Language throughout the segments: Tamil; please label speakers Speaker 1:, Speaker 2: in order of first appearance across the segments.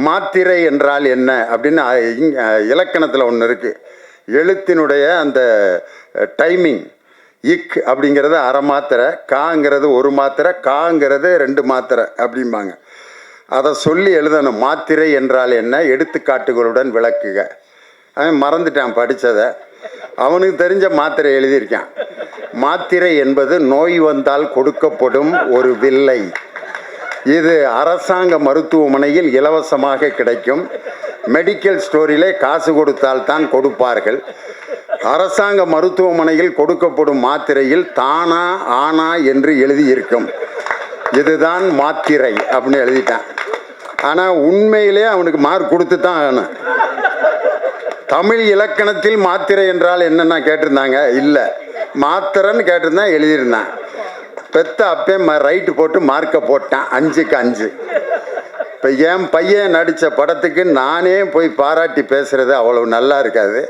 Speaker 1: மாத்திரை என்றால் என்ன அப்படின்னு இலக்கணத்தில் ஒன்று இருக்குது. எழுத்தினுடைய அந்த டைமிங், இக் அப்படிங்கிறது அரை மாத்திரை, காங்கிறது ஒரு மாத்திரை, காங்கிறது 2 மாத்திரை அப்படிம்பாங்க. அதை சொல்லி எழுதணும். மாத்திரை என்றால் என்ன, எடுத்துக்காட்டுகளுடன் விளக்குக. அவன் மறந்துட்டான் படித்ததை, அவனுக்கு தெரிஞ்ச மாத்திரை எழுதியிருக்கான். மாத்திரை என்பது நோய் வந்தால் கொடுக்கப்படும் ஒரு வில்லை. இது அரசாங்க மருத்துவமனையில் இலவசமாக கிடைக்கும். மெடிக்கல் ஸ்டோரிலே காசு கொடுத்தால் தான் கொடுப்பார்கள். அரசாங்க மருத்துவமனையில் கொடுக்கப்படும் மாத்திரையில் தானா ஆனா என்று எழுதியிருக்கும். இதுதான் மாத்திரை அப்படின்னு எழுதிட்டான். ஆனால் உண்மையிலே அவனுக்கு மார்க் கொடுத்து தான் ஆகணும். தமிழ் இலக்கணத்தில் மாத்திரை என்றால் என்னென்ன கேட்டிருந்தாங்க, இல்லை மாத்திரைன்னு கேட்டிருந்தான், எழுதியிருந்தான். பெத்த அப்பே ரைட்டு போட்டு மார்க்கை போட்டான் 5க்கு 5. இப்போ என் பையன் நடித்த படத்துக்கு நானே போய் பாராட்டி பேசுகிறது அவ்வளவு நல்லா இருக்காது.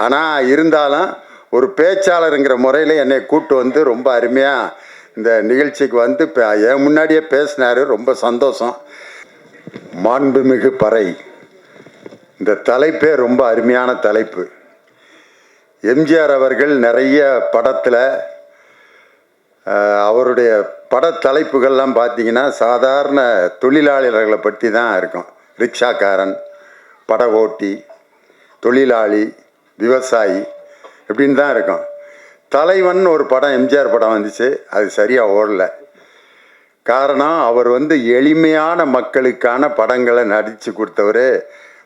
Speaker 1: ஆனால் இருந்தாலும் ஒரு பேச்சாளருங்கிற முறையில் என்னை கூட்டு வந்து ரொம்ப அருமையாக இந்த நிகழ்ச்சிக்கு வந்து என் முன்னாடியே பேசினார். ரொம்ப சந்தோஷம். மாண்புமிகு பறை, இந்த தலைப்பே ரொம்ப அருமையான தலைப்பு. எம்ஜிஆர் அவர்கள் நிறைய படத்தில் அவருடைய படத்தலைப்புகள்லாம் பார்த்தீங்கன்னா சாதாரண தொழிலாளர்களை பற்றி தான் இருக்கும். ரிக்ஷாக்காரன், பட ஓட்டி, தொழிலாளி, விவசாயி இப்படின்னு தான் இருக்கும். தலைவன் ஒரு படம் எம்ஜிஆர் படம் வந்துச்சு, அது சரியாக ஓடலை. காரணம், அவர் வந்து எளிமையான மக்களுக்கான படங்களை நடித்து கொடுத்தவர்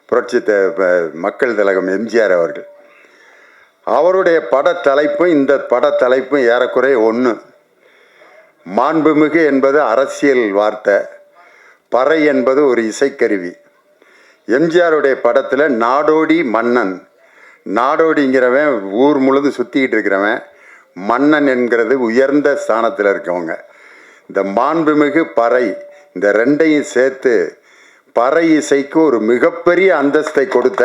Speaker 1: புரட்சி மக்கள் திலகம் எம்ஜிஆர் அவர்கள். அவருடைய படத்தலைப்பும் இந்த படத்தலைப்பும் ஏறக்குறைய ஒன்று. மாண்புமிகு என்பது அரசியல் வார்த்தை, பறை என்பது ஒரு இசைக்கருவி. எம்ஜிஆருடைய படத்தில் நாடோடி மன்னன், நாடோடிங்கிறவன் ஊர் முழுதும் சுற்றிக்கிட்டு இருக்கிறவன், மன்னன் என்கிறது உயர்ந்த ஸ்தானத்தில் இருக்கவங்க. இந்த மாண்புமிகு பறை, இந்த ரெண்டையும் சேர்த்து பறை இசைக்கு ஒரு மிகப்பெரிய அந்தஸ்தை கொடுத்த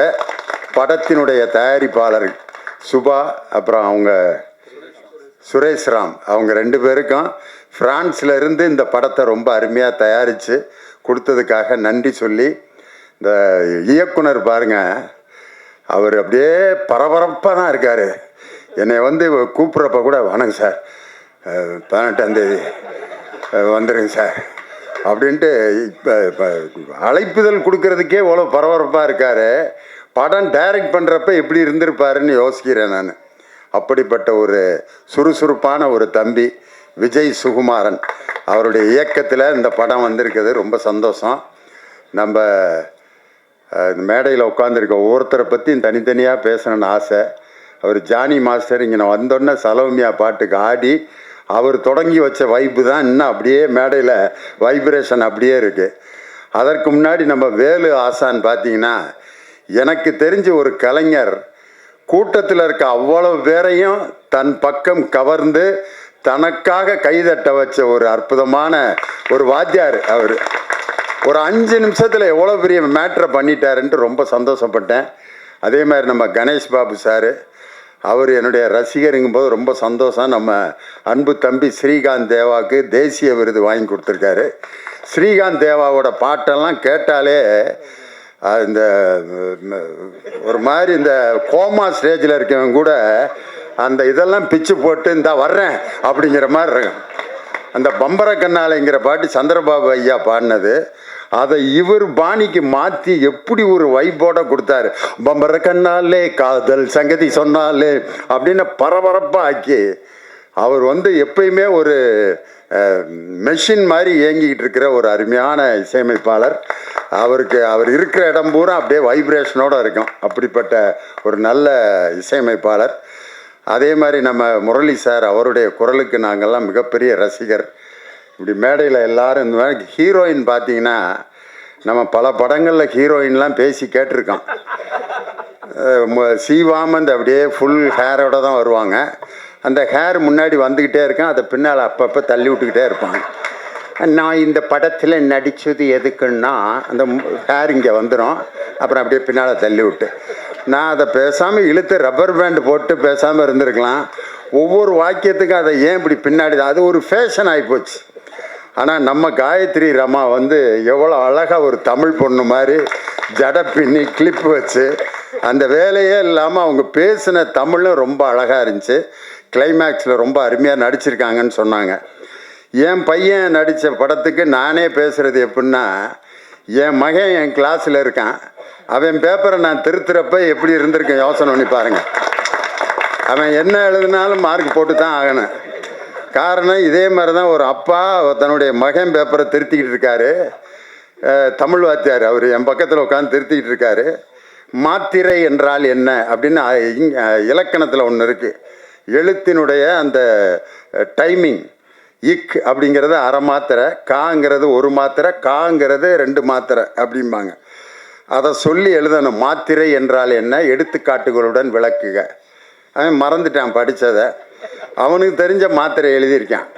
Speaker 1: படத்தினுடைய தயாரிப்பாளர் சுபா, அப்புறம் அவங்க சுரேஷ்ராம், அவங்க 2 பேருக்கும் பிரான்ஸில் இருந்து இந்த படத்தை ரொம்ப அருமையாக தயாரித்து கொடுத்ததுக்காக நன்றி சொல்லி, இந்த இயக்குனர் பாருங்க, அவர் அப்படியே பரபரப்பாக தான் இருக்கார். என்னை வந்து கூப்பிட்றப்ப கூட, வணக்கம் சார், 18ஆம் தேதி வந்துடுங்க சார் அப்படின்ட்டு இப்போ அழைப்புதல் கொடுக்கறதுக்கே இவ்வளோ பரபரப்பாக இருக்கார். படம் டைரக்ட் பண்ணுறப்ப எப்படி இருந்திருப்பாருன்னு யோசிக்கிறேன் நான். அப்படிப்பட்ட ஒரு சுறுசுறுப்பான ஒரு தம்பி விஜய் சுகுமாரன், அவருடைய இயக்கத்தில் இந்த படம் வந்திருக்குது. ரொம்ப சந்தோஷம். நம்ம இந்த மேடையில் உட்காந்துருக்க ஒவ்வொருத்தரை பற்றியும் தனித்தனியாக பேசணுன்னு ஆசை. அவர் ஜானி மாஸ்டர் இங்கே வந்தோடனே சலோமியா பாட்டுக்கு ஆடி அவர் தொடங்கி வச்ச வைப்பு தான் இன்னும் அப்படியே மேடையில் வைப்ரேஷன் அப்படியே இருக்குது. அதற்கு முன்னாடி நம்ம வேலு ஆசான் பார்த்தீங்கன்னா, எனக்கு தெரிஞ்ச ஒரு கலைஞர் கூட்டத்தில் இருக்க அவ்வளவு பேரையும் தன் பக்கம் கவர்ந்து தனக்காக கைதட்ட வச்ச ஒரு அற்புதமான ஒரு வாத்தியார். அவர் ஒரு 5 நிமிஷத்தில் எவ்வளோ பெரிய மேட்ரை பண்ணிட்டாருன்ட்டு ரொம்ப சந்தோஷப்பட்டேன். அதே மாதிரி நம்ம கணேஷ் பாபு சார், அவர் என்னுடைய ரசிகருங்கும்போது ரொம்ப சந்தோஷம். நம்ம அன்பு தம்பி ஸ்ரீகாந்த் தேவாவுக்கு தேசிய விருது வாங்கி கொடுத்துருக்காரு. ஸ்ரீகாந்த் தேவாவோட பாட்டெல்லாம் கேட்டாலே இந்த ஒரு மாதிரி இந்த கோமா ஸ்டேஜில் இருக்கவங்க கூட அந்த இதெல்லாம் பிச்சு போட்டு இந்த வர்றேன் அப்படிங்கிற மாதிரி இருக்கும். அந்த பம்பர கண்ணாலைங்கிற பாட்டு சந்திரபாபு ஐயா பாடினது, அதை இவர் பாணிக்கு மாற்றி எப்படி ஒரு வைப்போட கொடுத்தாரு. பம்பர கண்ணாலே காதல் சங்கதி சொன்னாலே அப்படின்னு பரபரப்பாக ஆக்கி, அவர் வந்து எப்பயுமே ஒரு மெஷின் மாதிரி இயங்கிக்கிட்டு இருக்கிற ஒரு அருமையான இசையமைப்பாளர். அவர் இருக்கிற இடம் பூரா அப்படியே வைப்ரேஷனோடு இருக்கும். அப்படிப்பட்ட ஒரு நல்ல இசையமைப்பாளர். அதே மாதிரி நம்ம முரளி சார், அவருடைய குரலுக்கு நாங்கள்லாம் மிகப்பெரிய ரசிகர். இப்படி மேடையில் எல்லோரும் இந்த மாதிரி ஹீரோயின் பார்த்தீங்கன்னா, நம்ம பல படங்களில் ஹீரோயின்லாம் பேசி கேட்டிருக்கோம். சீவாமந்த் அப்படியே ஃபுல் ஹேரோட தான் வருவாங்க. அந்த ஹேர் முன்னாடி வந்துக்கிட்டே இருக்கேன், அதை பின்னால் அப்பப்போ தள்ளி விட்டுக்கிட்டே இருப்பாங்க. நான் இந்த படத்தில் நடித்தது எதுக்குன்னா அந்த ஹேர் இங்கே வந்துடும், அப்புறம் அப்படியே பின்னால் தள்ளி விட்டு நான் அதை பேசாமல் இழுத்து ரப்பர் பேண்டு போட்டு பேசாமல் இருந்திருக்கலாம். ஒவ்வொரு வாக்கியத்துக்கும் அதை ஏன் இப்படி பின்னாடி, அது ஒரு ஃபேஷன் ஆகிப்போச்சு. ஆனால் நம்ம காயத்ரி ரமா வந்து எவ்வளோ அழகாக ஒரு தமிழ் பொண்ணு மாதிரி ஜடை பின்னி கிளிப்பு வச்சு அந்த வேலையே இல்லாமல் அவங்க பேசின தமிழும் ரொம்ப அழகாக இருந்துச்சு. கிளைமேக்ஸில் ரொம்ப அருமையாக நடிச்சிருக்காங்கன்னு சொன்னாங்க. என் பையன் நடித்த படத்துக்கு நானே பேசுகிறது எப்படின்னா, என் மகன் என் கிளாஸில் இருக்கான், அவன் பேப்பரை நான் திருத்துறப்ப எப்படி இருந்திருக்கேன் யோசனை பண்ணி பாருங்கள். அவன் என்ன எழுதினாலும் மார்க் போட்டு தான் ஆகணும். காரணம் இதே மாதிரி தான் ஒரு அப்பா தன்னுடைய மகன் பேப்பரை திருத்திக்கிட்டு இருக்காரு. தமிழ் வாத்தியார் அவர் என் பக்கத்தில் உட்காந்து திருத்திக்கிட்டு இருக்காரு. மாத்திரை என்றால் என்ன அப்படின்னு இலக்கணத்தில் ஒன்று இருக்குது. எழுத்தினுடைய அந்த டைமிங், இக் அப்படிங்கிறது அரை மாத்திரை, காங்கிறது ஒரு மாத்திரை, காங்கிறது 2 மாத்திரை அப்படிம்பாங்க. அதை சொல்லி எழுதணும். மாத்திரை என்றால் என்ன, எடுத்துக்காட்டுகளுடன் விளக்குக. அவன் மறந்துட்டான் படித்ததை. அவனுக்கு தெரிஞ்ச மாத்திரை எழுதியிருக்கான்.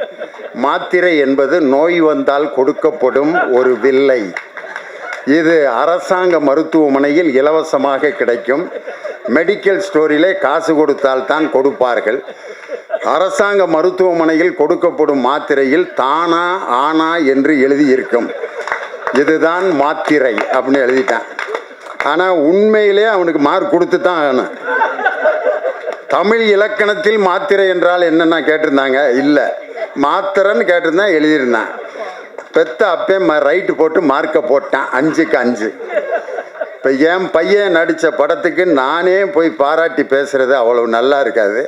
Speaker 1: மாத்திரை என்பது நோய் வந்தால் கொடுக்கப்படும் ஒரு வில்லை. இது அரசாங்க மருத்துவமனையில் இலவசமாக கிடைக்கும். மெடிக்கல் ஸ்டோரிலே காசு கொடுத்தால் தான் கொடுப்பார்கள். அரசாங்க மருத்துவமனையில் கொடுக்கப்படும் மாத்திரையில் தானா ஆனா என்று எழுதியிருக்கும். இதுதான் மாத்திரை அப்படின்னு எழுதிட்டான். ஆனால் உண்மையிலே அவனுக்கு மார்க் கொடுத்து தான் ஆகணும். தமிழ் இலக்கணத்தில் மாத்திரை என்றால் என்னென்னா கேட்டிருந்தாங்க. இல்லை, மாத்திரைன்னு கேட்டிருந்தான், எழுதியிருந்தான். பெத்த அப்பே ரைட்டு போட்டு மார்க்கை போட்டான் 5க்கு 5. இப்போ என் பையன் நடித்த படத்துக்கு நானே போய் பாராட்டி பேசுகிறது அவ்வளவு நல்லா இருக்காது.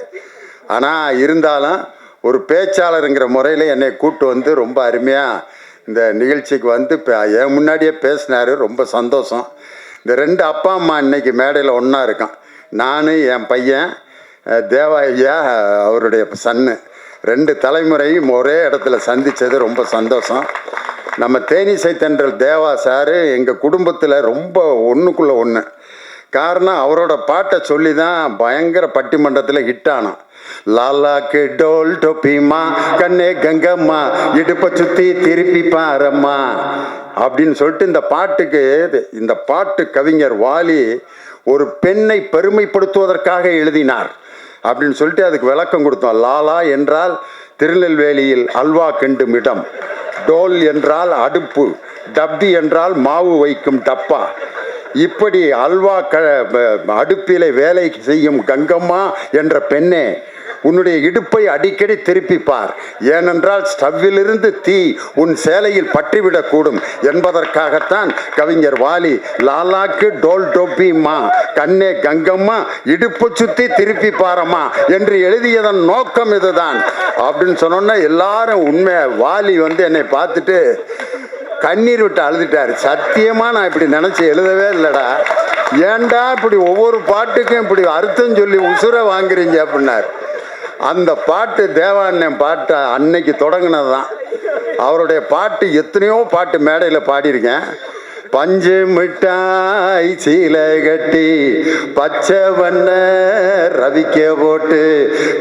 Speaker 1: ஆனால் இருந்தாலும் ஒரு பேச்சாளருங்கிற முறையில் என்னை கூப்பிட்டு வந்து ரொம்ப அருமையாக இந்த நிகழ்ச்சிக்கு வந்து என் முன்னாடியே பேசினார். ரொம்ப சந்தோஷம். இந்த 2 அப்பா அம்மா இன்னைக்கு மேடையில் ஒன்றா இருக்கான். நான், என் பையன் தேவா ஐயா, அவருடைய சன்னு, 2 தலைமுறையும் ஒரே இடத்துல சந்தித்தது ரொம்ப சந்தோஷம். நம்ம தேனிசை தென்றல் தேவா சார் எங்கள் குடும்பத்தில் ரொம்ப ஒன்றுக்குள்ளே ஒன்று. காரணம் அவரோட பாட்டை சொல்லி தான் பயங்கர பட்டிமன்றத்தில் ஹிட் ஆனோம். லாலாக்கு டோல் டொப்பிமா கண்ணே கங்கம்மா இடுப்பை சுற்றி திருப்பி பாரம்மா அப்படின்னு சொல்லிட்டு இந்த பாட்டு கவிஞர் வாலி ஒரு பெண்ணை பெருமைப்படுத்துவதற்காக எழுதினார் அப்படின்னு சொல்லிட்டு அதுக்கு விளக்கம் கொடுத்தோம். லாலா என்றால் திருநெல்வேலியில் அல்வா கிண்டும் இடம், டோல் என்றால் அடுப்பு, டப்பி என்றால் மாவு வைக்கும் டப்பா. இப்படி அல்வா அடுப்பிலே வேலை செய்யும் கங்கம்மா என்ற பெண்ணே, உன்னுடைய இடுப்பை அடிக்கடி திருப்பிப்பார். ஏனென்றால் ஸ்டவ்விலிருந்து தீ உன் சேலையில் பற்றிவிடக்கூடும் என்பதற்காகத்தான் கவிஞர் வாலி லாலாக்கு டோல் டோப்பிம்மா கண்ணே கங்கம்மா இடுப்பு சுத்தி திருப்பி பாரம்மா என்று எழுதியதன் நோக்கம் இதுதான் அப்படின்னு சொன்னோன்னா எல்லாரும் உண்மை. வாலி வந்து என்னை பார்த்துட்டு கண்ணீர் விட்டு அழுதுட்டார். சத்தியமாக நான் இப்படி நினச்சி எழுதவே இல்லைடா, ஏன்டா இப்படி ஒவ்வொரு பாட்டுக்கும் இப்படி அர்த்தம் சொல்லி உசுரை வாங்குறீங்க அப்படின்னார். அந்த பாட்டு தேவாண்ணன் பாட்டு அன்னைக்கு தொடங்கினது தான். அவருடைய பாட்டு எத்தனையோ பாட்டு மேடையில் பாடியிருக்கேன். பஞ்சு மிட்டாய் சீலை கட்டி பச்சை வண்ண ரவிக்க போட்டு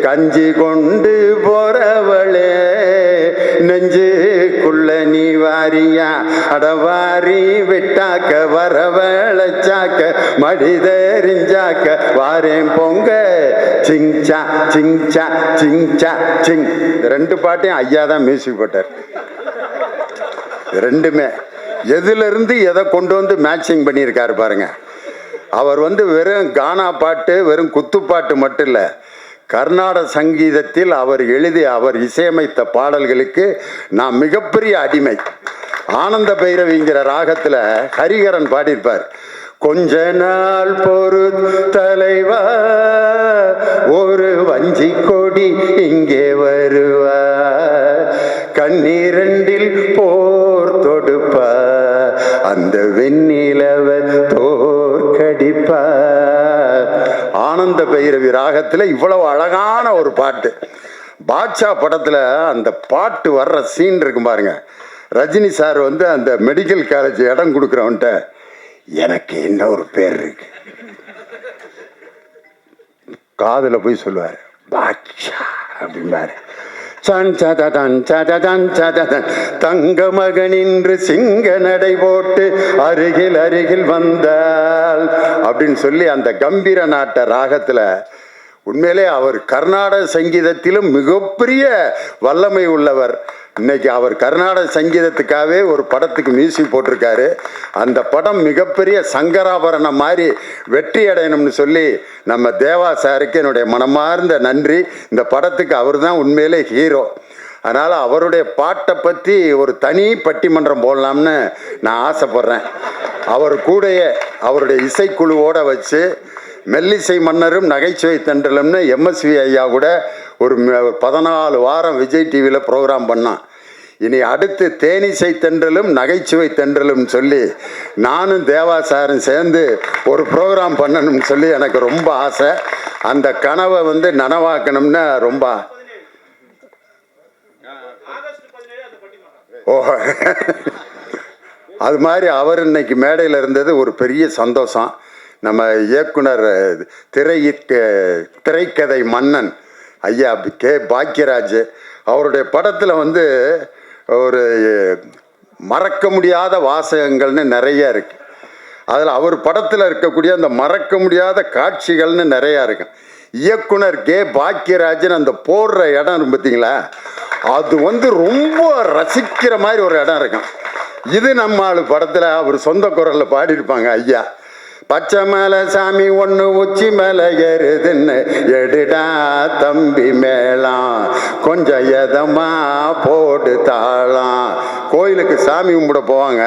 Speaker 1: கஞ்சி கொண்டு போறவளே நெஞ்சுக்குள்ள நீ வாரியா அடவாரி விட்டாக்க வரவழைச்சாக்க மடி தெரிஞ்சாக்க வாரேன் பொங்க சிங்சா சிங்சா சிங்சா சிங். 2 பாட்டையும் ஐயா தான் மியூசிக் போட்டார். 2மே எதிலிருந்து எதை கொண்டு வந்து மேட்சிங் பண்ணியிருக்காரு பாருங்க. அவர் வந்து வெறும் கானா பாட்டு, வெறும் குத்துப்பாட்டு மட்டும் இல்லை, கர்நாடக சங்கீதத்தில் அவர் எழுதி அவர் இசையமைத்த பாடல்களுக்கு நான் மிகப்பெரிய அடிமை. ஆனந்த பைரவிங்கிற ராகத்தில் ஹரிகரன் பாடியிருப்பார். கொஞ்ச நாள் பொறு தலைவா ஒரு வஞ்சி கொடி இங்கே வருவா கண்ணீரண்டில் போர் தொடுப்பா அந்த வெண்ணிலவ தோற்கடிப்பா. ஆனந்த பைரவி ராகத்தில் இவ்வளவு அழகான ஒரு பாட்டு. பாட்ஷா படத்தில் அந்த பாட்டு வர்ற சீன் இருக்கும் பாருங்க. ரஜினி சார் வந்து அந்த மெடிக்கல் காலேஜ் இடம் கொடுக்குறவன்ட்ட எனக்கு என்ன ஒரு பேர் இருக்கு காதில் போய் சொல்லுவார், பாட்ஷா அப்படிம்பாரு. தங்க மகனின்று சிங்க நடை போட்டு அருகில் அருகில் வந்தால் அப்படின்னு சொல்லி அந்த கம்பீர நாட்ட ராகத்துல உண்மையிலே அவர் கர்நாடக சங்கீதத்திலும் மிகப்பெரிய வல்லமை உள்ளவர். இன்னைக்கு அவர் கர்நாடக சங்கீதத்துக்காகவே ஒரு படத்துக்கு மியூசிக் போட்டிருக்காரு. அந்த படம் மிகப்பெரிய சங்கராபரணம் மாதிரி வெற்றி அடையணும்னு சொல்லி நம்ம தேவா சாருக்கு என்னுடைய மனமார்ந்த நன்றி. இந்த படத்துக்கு அவர் தான் உண்மையிலே ஹீரோ. அதனால் அவருடைய பாட்டை பற்றி ஒரு தனி பட்டிமன்றம் போடலாம்னு நான் ஆசைப்பட்றேன். அவர் கூடயே அவருடைய இசைக்குழுவோடு வச்சு மெல்லிசை மன்னரும் நகைச்சுவை தென்றலும்னு எம்எஸ்வி ஐயா கூட ஒரு 14 வாரம் விஜய் டிவியில் ப்ரோக்ராம் பண்ணான். இனி அடுத்து தேனிசை தென்றலும் நகைச்சுவை தென்றலும் சொல்லி நானும் தேவா சாரும் சேர்ந்து ஒரு ப்ரோக்ராம் பண்ணணும்னு சொல்லி எனக்கு ரொம்ப ஆசை. அந்த கனவை நனவாக்கணும்னு ரொம்ப அது மாதிரி அவர் இன்னைக்கு மேடையில் இருந்தது ஒரு பெரிய சந்தோஷம். நம்ம இயக்குனர் திரைக்கதை மன்னன் ஐயா கே பாக்யராஜ் அவருடைய படத்தில் ஒரு மறக்க முடியாத வாசகங்கள்னு நிறைய இருக்கு. அதில் அவர் படத்தில் இருக்கக்கூடிய அந்த மறக்க முடியாத காட்சிகள்னு நிறையா இருக்கு. இயக்குனர் கே பாக்யராஜன் அந்த போடுற இடம் பார்த்தீங்களா, அது ரொம்ப ரசிக்கிற மாதிரி ஒரு இடம் இருக்கும். இது நம்ம ஆளு படத்தில் அவர் சொந்த குரலில் பாடியிருப்பாங்க. ஐயா பச்சை மேலே சாமி ஒன்று உச்சி மேலே ஏறுதுன்னு எடுடா தம்பி மேலாம் கொஞ்சம் எதமா போட்டு தாளாம். கோயிலுக்கு சாமி கும்பிட போவாங்க.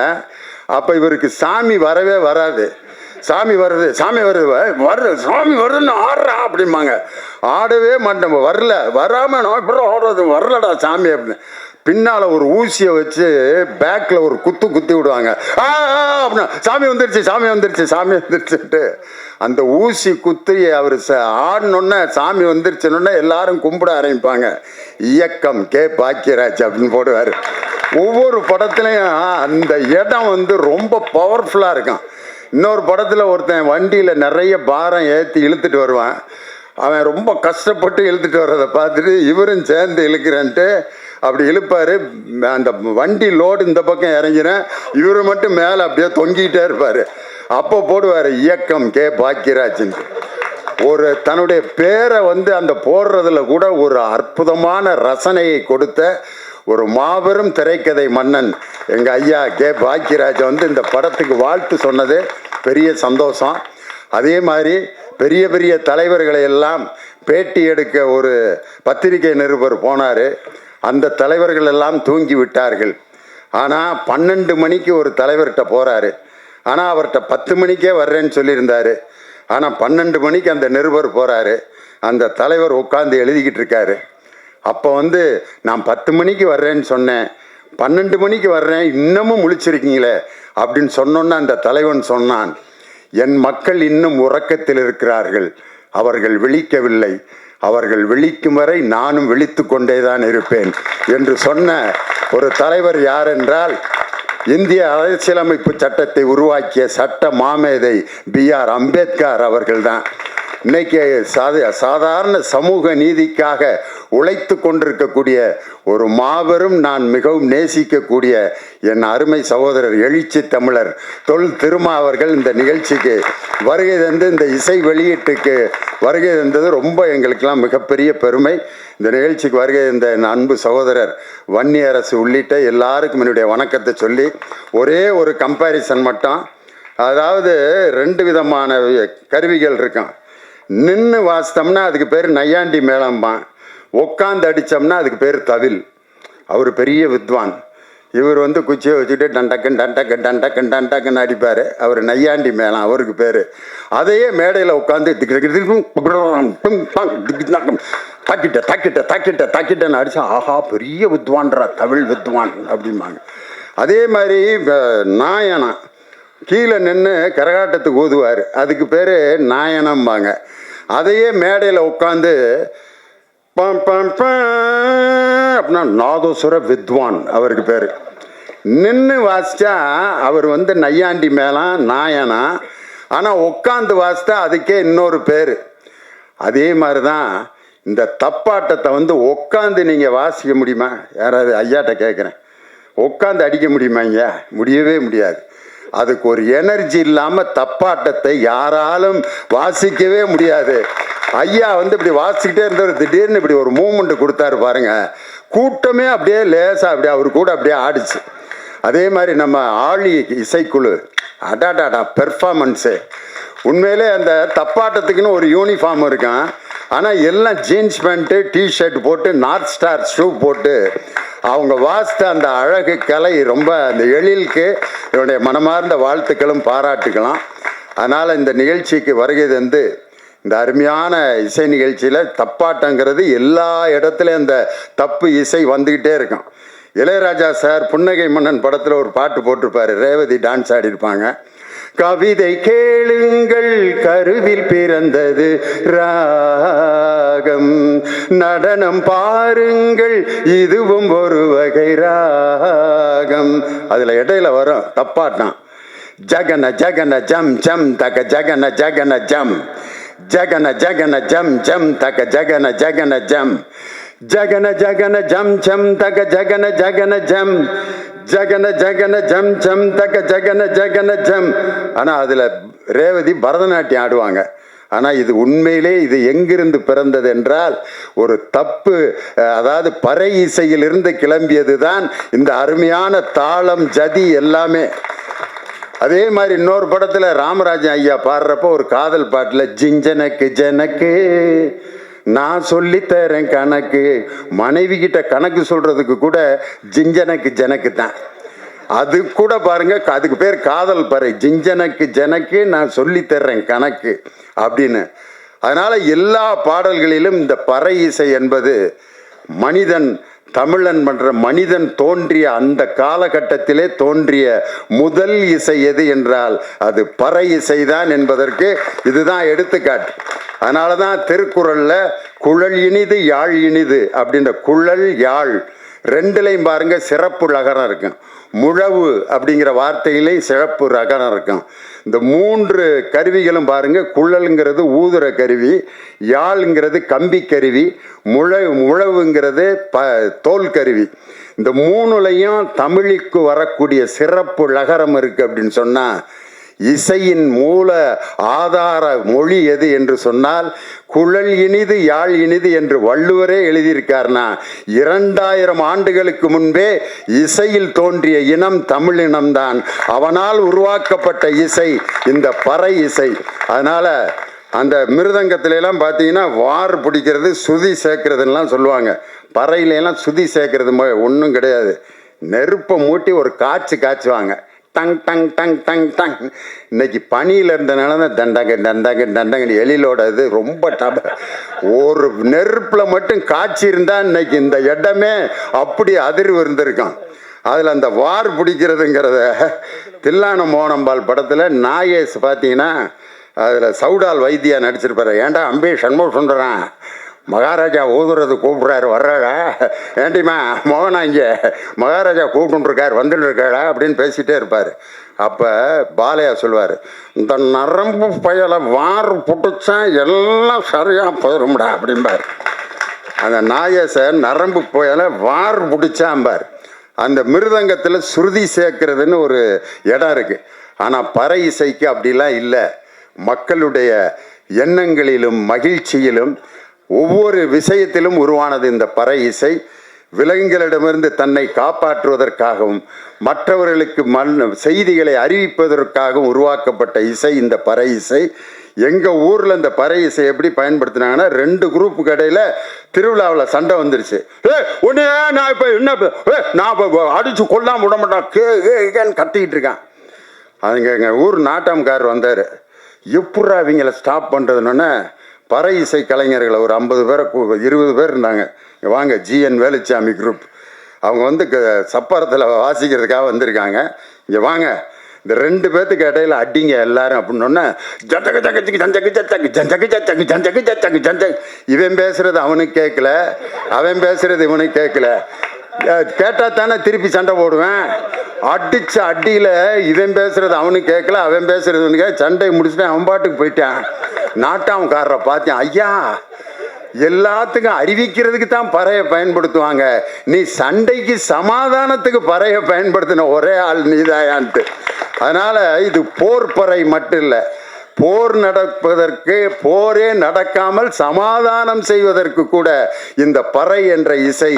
Speaker 1: அப்போ இவருக்கு சாமி வரவே வராது. சாமி வருது சாமி வருதுன்னு ஆடுறா அப்படிம்பாங்க. ஆடவே மாட்டோம். வராமல் நான் இப்படி ஆடுறது வரலடா சாமி அப்படின்னு பின்னால் ஒரு ஊசியை வச்சு பேக்கில் ஒரு குத்தி விடுவாங்க. அப்படின்னா சாமி வந்துருச்சுன்ட்டு அந்த ஊசி குத்தி அவர் ஆடினோன்னே சாமி வந்துருச்சுன்னொன்னே எல்லாரும் கும்பிட ஆரம்பிப்பாங்க. இயக்கம் கே பாக்யராஜ் அப்படின்னு போடுவார். ஒவ்வொரு படத்துலையும் அந்த இடம் ரொம்ப பவர்ஃபுல்லாக இருக்கும். இன்னொரு படத்தில் ஒருத்தன் வண்டியில் நிறைய பாரம் ஏற்றி இழுத்துட்டு வருவான். அவன் ரொம்ப கஷ்டப்பட்டு இழுத்துட்டு வர்றதை பார்த்துட்டு இவரும் சேர்ந்து இழுக்கிறேன்ட்டு அப்படி இழுப்பார். அந்த வண்டி லோடு இந்த பக்கம் இறங்கிறேன், இவர் மட்டும் மேலே அப்படியே தொங்கிக்கிட்டே இருப்பார். அப்போ போடுவார் இயக்கம் கே பாக்யராஜன். ஒரு தன்னுடைய பேரை அந்த போடுறதுல கூட ஒரு அற்புதமான ரசனையை கொடுத்த ஒரு மாபெரும் திரைக்கதை மன்னன் எங்கள் ஐயா கே பாக்யராஜ் இந்த படத்துக்கு வாழ்த்து சொன்னது பெரிய சந்தோஷம். அதே மாதிரி பெரிய பெரிய தலைவர்களை எல்லாம் பேட்டி எடுக்க ஒரு பத்திரிகை நிருபர் போனார். அந்த தலைவர்கள் எல்லாம் தூங்கி விட்டார்கள். ஆனால் 12 மணிக்கு ஒரு தலைவர்கிட்ட போகிறாரு. ஆனால் அவர்கிட்ட 10 மணிக்கே வர்றேன்னு சொல்லியிருந்தார். ஆனால் 12 மணிக்கு அந்த நிருபர் போகிறாரு. அந்த தலைவர் உட்காந்து எழுதிக்கிட்டு இருக்காரு. அப்போ நான் 10 மணிக்கு வர்றேன்னு சொன்னேன், 12 மணிக்கு வர்றேன், இன்னமும் முழிச்சிருக்கீங்களே அப்படின்னு சொன்னோன்னு அந்த தலைவன் சொன்னான், என் மக்கள் இன்னும் உறக்கத்தில் இருக்கிறார்கள், அவர்கள் விழிக்கவில்லை, அவர்கள் விழிக்கும் வரை நானும் விழித்து கொண்டே தான் இருப்பேன் என்று சொன்ன ஒரு தலைவர் யார் என்றால் இந்திய அரசியலமைப்பு சட்டத்தை உருவாக்கிய சட்ட மாமேதை BR அம்பேத்கர் அவர்கள்தான். இன்னைக்கு சாதாரண சமூக நீதிக்காக உழைத்து கொண்டிருக்கக்கூடிய ஒரு மாபெரும், நான் மிகவும் நேசிக்கக்கூடிய என் அருமை சகோதரர் எழுச்சி தமிழர் தொல் திருமா அவர்கள் இந்த நிகழ்ச்சிக்கு வருகை தந்து இந்த இசை வெளியீட்டுக்கு வருகை தந்தது ரொம்ப எங்களுக்கெல்லாம் மிகப்பெரிய பெருமை. இந்த நிகழ்ச்சிக்கு வருகை தந்த என் அன்பு சகோதரர் வன்னி அரசு உள்ளிட்ட எல்லாருக்கும் என்னுடைய வணக்கத்தை சொல்லி ஒரே ஒரு கம்பேரிசன் மட்டும். அதாவது 2 விதமான கருவிகள் இருக்கும். நின்று வாசித்தோம்னா அதுக்கு பேர் நையாண்டி மேளம்பான், உட்காந்து அடித்தோம்னா அதுக்கு பேர் தவில். அவர் பெரிய வித்வான். இவர் குச்சியை வச்சுட்டு டண்டக்கன்னு அடிப்பார். அவர் நையாண்டி மேளம் அவருக்கு பேர். அதையே மேடையில் உட்காந்து தாக்கிட்டன்னு அடித்தா ஆஹா பெரிய வித்வான்றா தமிழ் வித்வான் அப்படிம்பாங்க. அதே மாதிரி நாயனம் கீழே நின்று கரகாட்டத்துக்கு ஊதுவார், அதுக்கு பேர் நாயனம்பாங்க. அதையே மேடையில் உட்காந்து அப்படின்னா நாதோஸ்வர வித்வான் அவருக்கு பேர். நின்று வாசித்தா அவர் நையாண்டி மேளம் நாயனா. ஆனால் உட்காந்து வாசித்தா அதுக்கே இன்னொரு பேர். அதே மாதிரி தான் இந்த தப்பாட்டத்தை உட்காந்து நீங்கள் வாசிக்க முடியுமா? யாராவது ஐயாட்ட கேட்குறேன், உட்காந்து அடிக்க முடியுமா? இங்கே முடியவே முடியாது. அதுக்கு ஒரு எனர்ஜி இல்லாமல் தப்பாட்டத்தை யாராலும் வாசிக்கவே முடியாது. ஐயா வந்து இப்படி வாசிக்கிட்டே இருந்தவர் திடீர்னு இப்படி ஒரு மூமெண்ட் கொடுத்தாரு பாருங்க, கூட்டமே அப்படியே லேசாக அப்படியே அவர் கூட அப்படியே ஆடிச்சு. அதே மாதிரி நம்ம ஆழி இசைக்குழு அடாடாடா பெர்ஃபார்மன்ஸு உண்மையிலே அந்த தப்பாட்டத்துக்குன்னு ஒரு யூனிஃபார்ம் இருக்கான். ஆனால் எல்லாம் ஜீன்ஸ் பேண்ட்டு டிஷர்ட் போட்டு நார்த் ஸ்டார் ஷூ போட்டு அவங்க வாசித்த அந்த அழகு கலை ரொம்ப அந்த எழிலுக்கு என்னுடைய மனமார்ந்த வாழ்த்துக்களும் பாராட்டுக்கலாம். அதனால் இந்த நிகழ்ச்சிக்கு வருகை தந்து இந்த அருமையான இசை நிகழ்ச்சியில் தப்பாட்டங்கிறது எல்லா இடத்துலையும் அந்த தப்பு இசை வந்துக்கிட்டே இருக்கும். இளையராஜா சார் புன்னகை மன்னன் படத்தில் ஒரு பாட்டு போட்டிருப்பார், ரேவதி டான்ஸ் ஆடிருப்பாங்க. கவிதை கேளுங்கள் கருவில் பிறந்தது ராகம், நடனம் பாருங்கள் இதுவும் ஒரு வகை ராகம். அதில் இடையில வரும் தப்பாட்டம், ஜகன ஜகன ஜம் ஜம் தக ஜகன ஜகன ஜம், ஜகன ஜகன ஜம் ஜம் தக ஜகன ஜகன ஜம், ஜகன ஜகன ஜம் ஜம் தக ஜகன ஜகன ஜம், ஜகன ஜகன ஜம் ஜம் தக ஜகன ஜகன ஜம். ஆனால் அதில் ரேவதி பரதநாட்டியம் ஆடுவாங்க. ஆனால் இது உண்மையிலே இது எங்கிருந்து பிறந்தது என்றால் ஒரு தப்பு, அதாவது பறை இசையிலிருந்து கிளம்பியது தான் இந்த அருமையான தாளம் ஜதி எல்லாமே. அதே மாதிரி இன்னொரு படத்தில் ராமராஜன் ஐயா பாடுறப்போ ஒரு காதல் பாட்டில் ஜிஞ்சனக்கு ஜனக்கு நான் சொல்லித்தரேன் கணக்கு, மனைவி கிட்ட கணக்கு சொல்றதுக்கு கூட ஜிஞ்சனக்கு ஜனக்கு தான். அது கூட பாருங்க, அதுக்கு பேர் காதல் பறை, ஜிஞ்சனக்கு ஜனக்கு நான் சொல்லித்தர்றேன் கணக்கு அப்படின்னு. அதனால எல்லா பாடல்களிலும் இந்த பறை இசை என்பது மனிதன் தமிழன் பண்ற மனிதன் தோன்றிய அந்த காலகட்டத்திலே தோன்றிய முதல் இசை எது என்றால் அது பறை இசைதான் என்பதற்கு இதுதான் எடுத்துக்காட்டு. அதனால தான் திருக்குறள்ல குழல் இனிது யாழ் இனிது அப்படின்ற குழல் யாழ் ரெண்டுலையும் பாருங்க சிறப்பு ரகரம் இருக்கும். முழவு அப்படிங்கிற வார்த்தையிலே சிறப்பு ரகரம் இருக்கும். இந்த மூன்று கருவிகளும் பாருங்க, குழல்ங்கிறது ஊதுற கருவி, யாழ்ங்கிறது கம்பி கருவி, முழவுங்கிறது தோல் கருவி. இந்த மூணுலையும் தமிழுக்கு வரக்கூடிய சிறப்பு லகரம் இருக்கு அப்படின்னு சொன்னா இசையின் மூல ஆதார மொழி எது என்று சொன்னால் குழல் இனிது யாழ் இனிது என்று வள்ளுவரே எழுதியிருக்கார்னா 2000 ஆண்டுகளுக்கு முன்பே இசையில் தோன்றிய இனம் தமிழ் இனம்தான். அவனால் உருவாக்கப்பட்ட இசை இந்த பறை இசை. அதனால அந்த மிருதங்கத்திலாம் பார்த்தீங்கன்னா வார் பிடிக்கிறது சுதி சேர்க்கறதுலாம் சொல்லுவாங்க. பறையிலாம் சுதி சேர்க்கறது ஒன்றும் கிடையாது. நெருப்பை மூட்டி ஒரு காய்ச்சுவாங்க, டங் டங் டங் டங் டங். இன்னைக்கு பனியில் இருந்தனால தான் தண்டங்க தண்டங்க தண்டங்க எழிலோட இது ரொம்ப ஒரு நெருப்பில் மட்டும் காய்ச்சி இருந்தால் இன்னைக்கு இந்த இடமே அப்படி அதிர்வு இருந்திருக்கும். அதில் அந்த வார் பிடிக்கிறதுங்கிறத தில்லான மோனம்பால் படத்தில் நாயேஸ் பார்த்தீங்கன்னா அதில் சவுடால் வைத்தியா நடிச்சிருப்பாரு. ஏன்டா அம்பே சண்முக சுந்தரம் மகாராஜா ஊதுறது கூப்பிட்றாரு வர்றாடா, ஏண்டிமா மோகனா இங்கே மகாராஜா கூப்பிட்டுருக்காரு வந்துட்டு இருக்காடா அப்படின்னு பேசிகிட்டே இருப்பார். அப்போ பாலையா சொல்லுவார், இந்த நரம்பு பயலை வார் புட்டுச்சா எல்லாம் சரியாக போயிடும்டா அப்படிம்பார். அந்த நாயேசை நரம்பு பயலை வார் பிடிச்சாம்பார். அந்த மிருதங்கத்தில் சுருதி சேர்க்கறதுன்னு ஒரு இடம் இருக்குது. ஆனால் பறை இசைக்கு அப்படிலாம் இல்லை. மக்களுடைய எண்ணங்களிலும் மகிழ்ச்சியிலும் ஒவ்வொரு விஷயத்திலும் உருவானது இந்த பறை இசை. விலங்குகளிடமிருந்து தன்னை காப்பாற்றுவதற்காகவும் மற்றவர்களுக்கு செய்திகளை அறிவிப்பதற்காகவும் உருவாக்கப்பட்ட இசை இந்த பறை இசை. எங்கள் ஊரில் இந்த பறை இசை எப்படி பயன்படுத்தினாங்கன்னா 2 குரூப்புக்கு இடையில திருவிழாவில் சண்டை வந்துருச்சு. ஒன்னே நான் இப்போ என்ன நான் இப்போ அடித்து கொல்லாமல் விட மாட்டான் கேன்னு கத்திக்கிட்டு இருக்கான். அதுங்க எங்கள் ஊர் நாட்டாம்காரர் வந்தார். எப்படா அவங்கள ஸ்டாப் பண்ணுறதுன்னு பறை இசை கலைஞர்களை ஒரு 50 பேரை 20 பேர் இருந்தாங்க. இங்கே வாங்க ஜிஎன் வேலுச்சாமி குரூப், அவங்க வந்து சப்பரத்தில் வாசிக்கிறதுக்காக வந்திருக்காங்க. இங்கே வாங்க இந்த 2 பேர்த்துக்கு இடையில அடிங்க எல்லாரும் அப்படின்னோடனே ஜந்தக்கு ஜக்கச்சுக்கு ஜந்தக்கு ஜத்தக்கு ஜந்தக்கு ஜத்தக்கு ஜந்தக்கு ஜத்தக்கு ஜந்தக். இவன் பேசுறது அவனுக்கு கேட்கல, அவன் பேசுறது இவனுக்கு கேட்கல. கேட்டால் தானே திருப்பி சண்டை போடுவேன். அடிச்ச அடியில் இவன் பேசுறது அவனுக்கு கேட்கல, அவன் பேசுறது சண்டை முடிச்சுட்டு அவன் பாட்டுக்கு போயிட்டான். நாட்டாம்காரரை பார்த்தேன், ஐயா எல்லாத்துக்கும் அறிவிக்கிறதுக்கு தான் பறையை பயன்படுத்துவாங்க, நீ சண்டைக்கு சமாதானத்துக்கு பறையை பயன்படுத்தின ஒரே ஆள் நீதாயான்ட்டு. அதனால் இது போர் பறை மட்டும் இல்லை, போர் நடப்பதற்கு, போரே நடக்காமல் சமாதானம் செய்வதற்கு கூட இந்த பறை என்ற இசை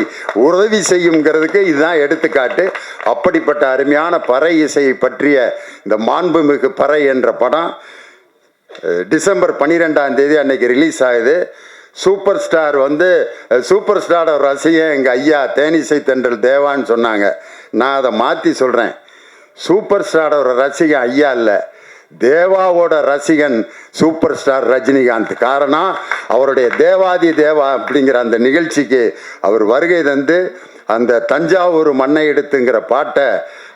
Speaker 1: உதவி செய்யுங்கிறதுக்கு இதுதான் எடுத்துக்காட்டு. அப்படிப்பட்ட அருமையான பறை இசையை பற்றிய இந்த மாண்புமிகு பறை என்ற படம் டிசம்பர் 12ஆம் தேதி அன்னைக்கு ரிலீஸ் ஆகுது. சூப்பர் ஸ்டார் சூப்பர் ஸ்டாரோட ரசிகன் எங்கள் ஐயா தேனிசை தென்றல் தேவான்னு சொன்னாங்க. நான் அதை மாற்றி சொல்கிறேன். சூப்பர் ஸ்டாரோட ரசிகன் ஐயா இல்லை, தேவாவோட ரசிகன் சூப்பர் ஸ்டார் ரஜினிகாந்த். காரணம், அவருடைய தேவாதி தேவா அப்படிங்கிற அந்த நிகழ்ச்சிக்கு அவர் வருகை தந்து அந்த தஞ்சாவூர் மண்ணை எடுத்துங்கிற பாட்டை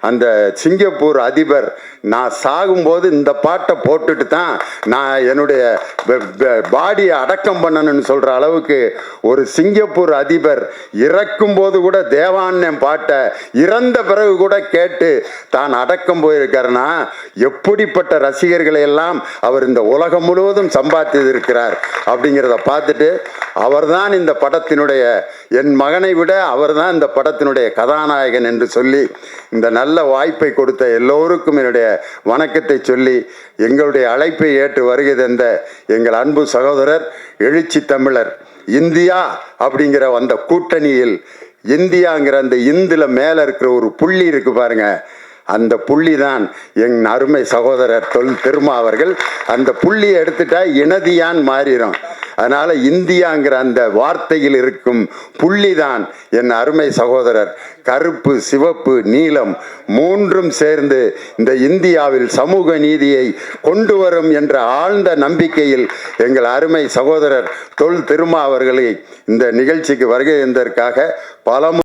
Speaker 1: அந்த சிங்கப்பூர் அதிபர் நான் சாகும்போது இந்த பாட்டை போட்டுட்டு தான் நான் என்னுடைய பாடியை அடக்கம் பண்ணணும்னு சொல்கிற அளவுக்கு ஒரு சிங்கப்பூர் அதிபர் இறக்கும்போது கூட தேவாண்ணன் பாட்டை இறந்த பிறகு கூட கேட்டு தான் அடக்கம் போயிருக்காருன்னா எப்படிப்பட்ட ரசிகர்களை எல்லாம் அவர் இந்த உலகம் முழுவதும் சம்பாதித்திருக்கிறார் அப்படிங்கிறத பார்த்துட்டு அவர்தான் இந்த படத்தினுடைய, என் மகனை விட அவர்தான் இந்த படத்தினுடைய கதாநாயகன் என்று சொல்லி இந்த நல்ல வாய்ப்பை கொடுத்த எல்லோருக்கும் என்னுடைய வணக்கத்தை சொல்லி எங்களுடைய அழைப்பை ஏற்று வருகை தந்த எங்கள் அன்பு சகோதரர் எழுச்சி தமிழர் இந்தியா அப்படிங்கிற அந்த கூட்டணியில், இந்தியாங்கிற அந்த இந்துல மேலே இருக்கிற ஒரு புள்ளி இருக்கு பாருங்க, அந்த புள்ளி தான் என் அருமை சகோதரர் தொல் திருமா அவர்கள். அந்த புள்ளியை எடுத்துட்டா இனதியான் மாறிடும். அதனால இந்தியாங்கிற அந்த வார்த்தையில் இருக்கும் புள்ளி தான் என் அருமை சகோதரர். கருப்பு, சிவப்பு, நீலம் மூன்றும் சேர்ந்து இந்த இந்தியாவில் சமூக நீதியை கொண்டு வரும் என்ற ஆழ்ந்த நம்பிக்கையில் எங்கள் அருமை சகோதரர் தொல் திருமா அவர்களை இந்த நிகழ்ச்சிக்கு வருகை தந்ததற்காக பல